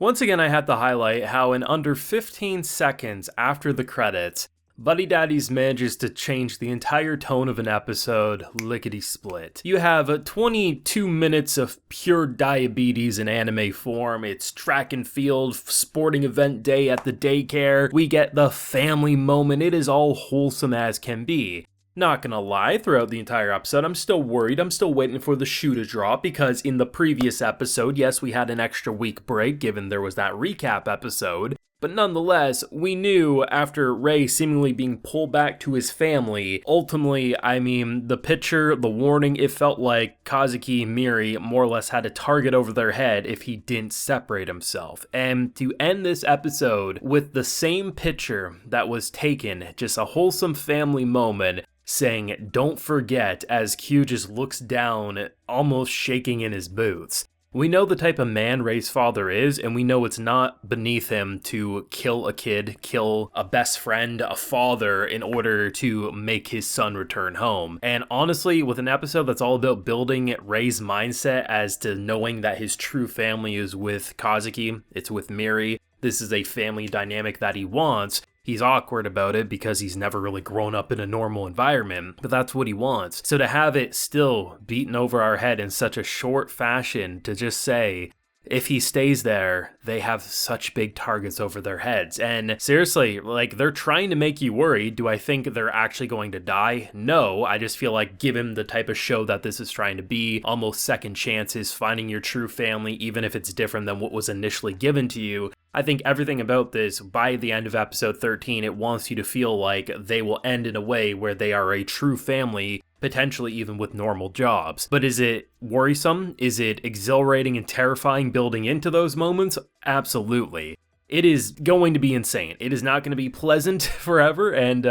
Once again, I had to highlight how in under 15 seconds after the credits, Buddy Daddies manages to change the entire tone of an episode, lickety-split. You have 22 minutes of pure diabetes in anime form. It's track and field, sporting event day at the daycare. We get the family moment. It is all wholesome as can be. Not gonna lie, throughout the entire episode, I'm still worried. I'm still waiting for the shoe to drop because in the previous episode, yes, we had an extra week break given there was that recap episode. But nonetheless, we knew after Ray seemingly being pulled back to his family, ultimately, the picture, the warning, it felt like Kazuki and Miri more or less had a target over their head if he didn't separate himself. And to end this episode with the same picture that was taken, just a wholesome family moment, saying, "Don't forget," as Q just looks down, almost shaking in his boots. We know the type of man Ray's father is, and we know it's not beneath him to kill a kid, kill a best friend, a father, in order to make his son return home. And honestly, with an episode that's all about building Ray's mindset as to knowing that his true family is with Kazuki, it's with Miri, this is a family dynamic that he wants. He's awkward about it because he's never really grown up in a normal environment, but that's what he wants. So to have it still beaten over our head in such a short fashion to just say, if he stays there, they have such big targets over their heads. And seriously, like, they're trying to make you worry. Do I think they're actually going to die? No, I just feel like given the type of show that this is trying to be, almost second chances, finding your true family, even if it's different than what was initially given to you, I think everything about this, by the end of episode 13, it wants you to feel like they will end in a way where they are a true family, potentially even with normal jobs. But is it worrisome? Is it exhilarating and terrifying building into those moments? Absolutely. It is going to be insane. It is not going to be pleasant forever, and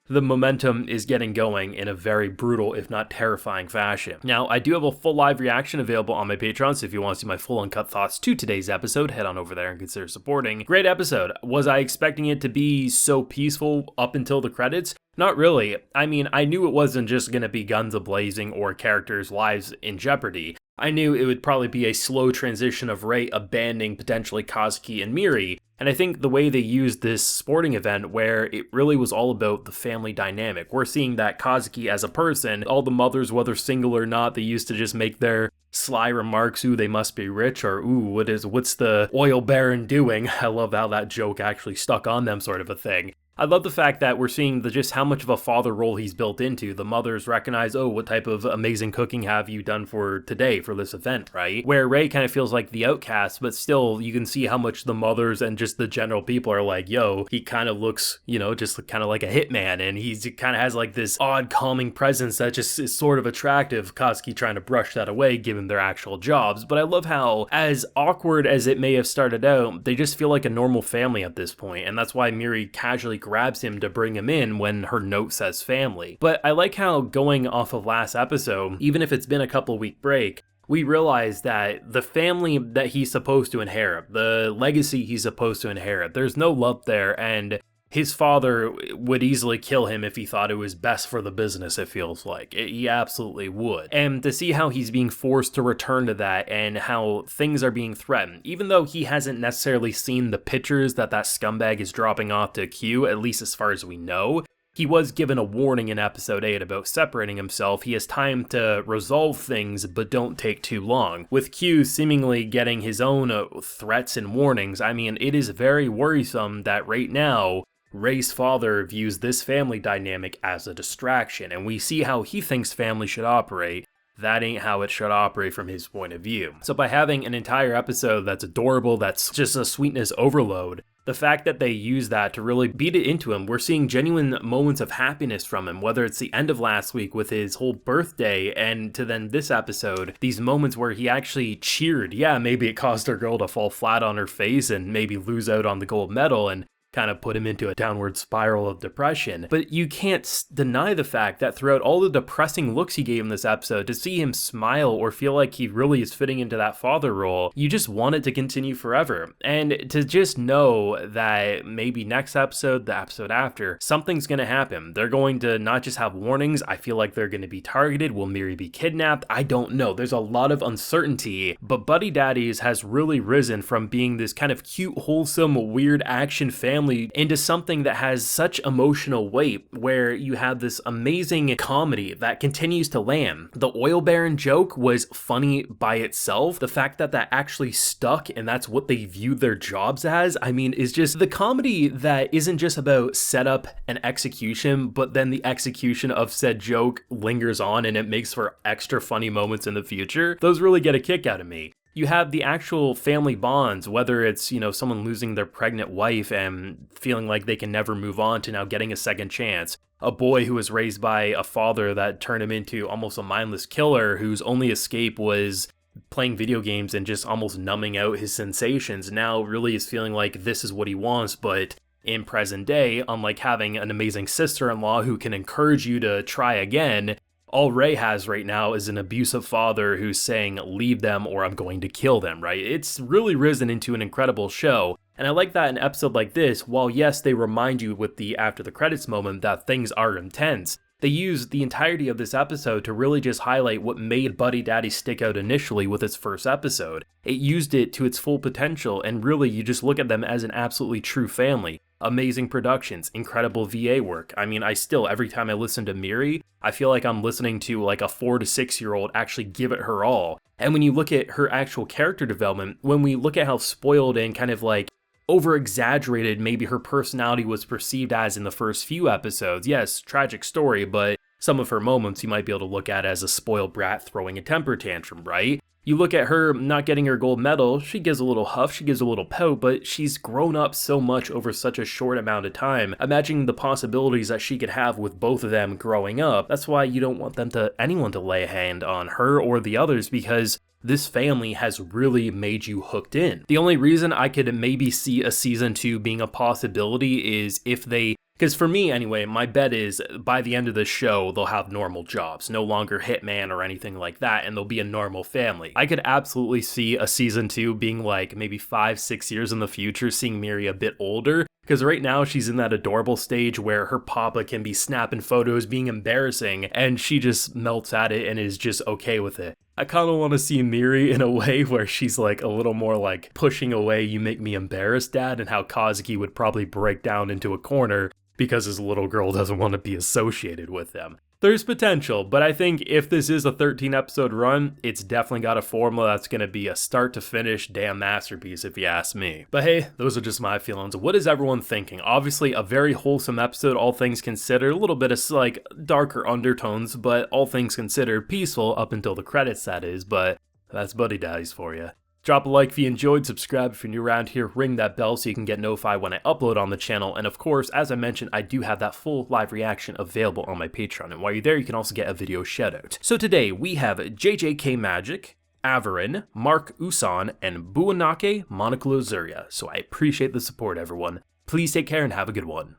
the momentum is getting going in a very brutal, if not terrifying fashion. Now, I do have a full live reaction available on my Patreon, so if you want to see my full uncut thoughts to today's episode, head on over there and consider supporting. Great episode. Was I expecting it to be so peaceful up until the credits? Not really. I knew it wasn't just going to be guns a-blazing or characters' lives in jeopardy. I knew it would probably be a slow transition of Ray abandoning potentially Kazuki and Miri, and I think the way they used this sporting event where it really was all about the family dynamic. We're seeing that Kazuki as a person, all the mothers, whether single or not, they used to just make their sly remarks, ooh, they must be rich, or ooh, what's the oil baron doing? I love how that joke actually stuck on them, sort of a thing. I love the fact that we're seeing just how much of a father role he's built into. The mothers recognize, oh, what type of amazing cooking have you done for today, for this event, right? Where Ray kind of feels like the outcast, but still you can see how much the mothers and just the general people are like, yo, he kind of looks, just kind of like a hitman, and he kind of has like this odd calming presence that just is sort of attractive. Kazuki trying to brush that away given their actual jobs, but I love how, as awkward as it may have started out, they just feel like a normal family at this point, and that's why Miri casually grabs him to bring him in when her note says family. But I like how, going off of last episode, even if it's been a couple week break, we realize that the family that he's supposed to inherit, the legacy he's supposed to inherit, there's no love there, and his father would easily kill him if he thought it was best for the business, it feels like. He absolutely would. And to see how he's being forced to return to that and how things are being threatened, even though he hasn't necessarily seen the pictures that scumbag is dropping off to Q, at least as far as we know, he was given a warning in episode 8 about separating himself. He has time to resolve things, but don't take too long. With Q seemingly getting his own threats and warnings, it is very worrisome that right now, Ray's father views this family dynamic as a distraction, and we see how he thinks family should operate. That ain't how it should operate from his point of view. So by having an entire episode that's adorable, that's just a sweetness overload, the fact that they use that to really beat it into him, we're seeing genuine moments of happiness from him, whether it's the end of last week with his whole birthday and to then this episode, these moments where he actually cheered. Yeah, maybe it caused our girl to fall flat on her face and maybe lose out on the gold medal, and kind of put him into a downward spiral of depression. But you can't deny the fact that throughout all the depressing looks he gave in this episode, to see him smile or feel like he really is fitting into that father role, you just want it to continue forever. And to just know that maybe next episode, the episode after, something's going to happen. They're going to not just have warnings, I feel like they're going to be targeted. Will Miri be kidnapped? I don't know. There's a lot of uncertainty, but Buddy Daddies has really risen from being this kind of cute, wholesome, weird action family into something that has such emotional weight, where you have this amazing comedy that continues to land. The oil baron joke was funny by itself. The fact that that actually stuck and that's what they viewed their jobs as, I mean, is just the comedy that isn't just about setup and execution, but then the execution of said joke lingers on and it makes for extra funny moments in the future. Those really get a kick out of me. You have the actual family bonds, whether it's, someone losing their pregnant wife and feeling like they can never move on to now getting a second chance. A boy who was raised by a father that turned him into almost a mindless killer whose only escape was playing video games and just almost numbing out his sensations, now really is feeling like this is what he wants, but in present day, unlike having an amazing sister-in-law who can encourage you to try again, all Ray has right now is an abusive father who's saying, leave them or I'm going to kill them, right? It's really risen into an incredible show. And I like that in an episode like this, while yes, they remind you with the after the credits moment that things are intense, they use the entirety of this episode to really just highlight what made Buddy Daddy stick out initially with its first episode. It used it to its full potential, and really you just look at them as an absolutely true family. Amazing productions, incredible VA work. I mean, every time I listen to Miri, I feel like I'm listening to like a 4 to 6 year old actually give it her all. And when you look at her actual character development, when we look at how spoiled and kind of like over-exaggerated maybe her personality was perceived as in the first few episodes, yes, tragic story, but some of her moments you might be able to look at as a spoiled brat throwing a temper tantrum, right? You look at her not getting her gold medal, she gives a little huff, she gives a little pout, but she's grown up so much over such a short amount of time. Imagine the possibilities that she could have with both of them growing up. That's why you don't want anyone to lay a hand on her or the others, because this family has really made you hooked in. The only reason I could maybe see a season 2 being a possibility is if they, because for me anyway, my bet is by the end of the show, they'll have normal jobs, no longer hitman or anything like that, and they'll be a normal family. I could absolutely see a season 2 being like maybe 5-6 years in the future, seeing Miri a bit older, because right now she's in that adorable stage where her papa can be snapping photos, being embarrassing, and she just melts at it and is just okay with it. I kind of want to see Miri in a way where she's like a little more like pushing away, you make me embarrassed, Dad, and how Kazuki would probably break down into a corner because his little girl doesn't want to be associated with them. There's potential, but I think if this is a 13 episode run, it's definitely got a formula that's going to be a start to finish damn masterpiece if you ask me. But hey, those are just my feelings. What is everyone thinking? Obviously a very wholesome episode, all things considered, a little bit of like darker undertones, but all things considered peaceful up until the credits, that is, but that's Buddy Daddies for you. Drop a like if you enjoyed, subscribe if you're new around here, ring that bell so you can get notified when I upload on the channel, and of course, as I mentioned, I do have that full live reaction available on my Patreon, and while you're there, you can also get a video shoutout. So today, we have JJK Magic, Averin, Mark Usan, and Buanake Monocle Azuria, so I appreciate the support, everyone. Please take care and have a good one.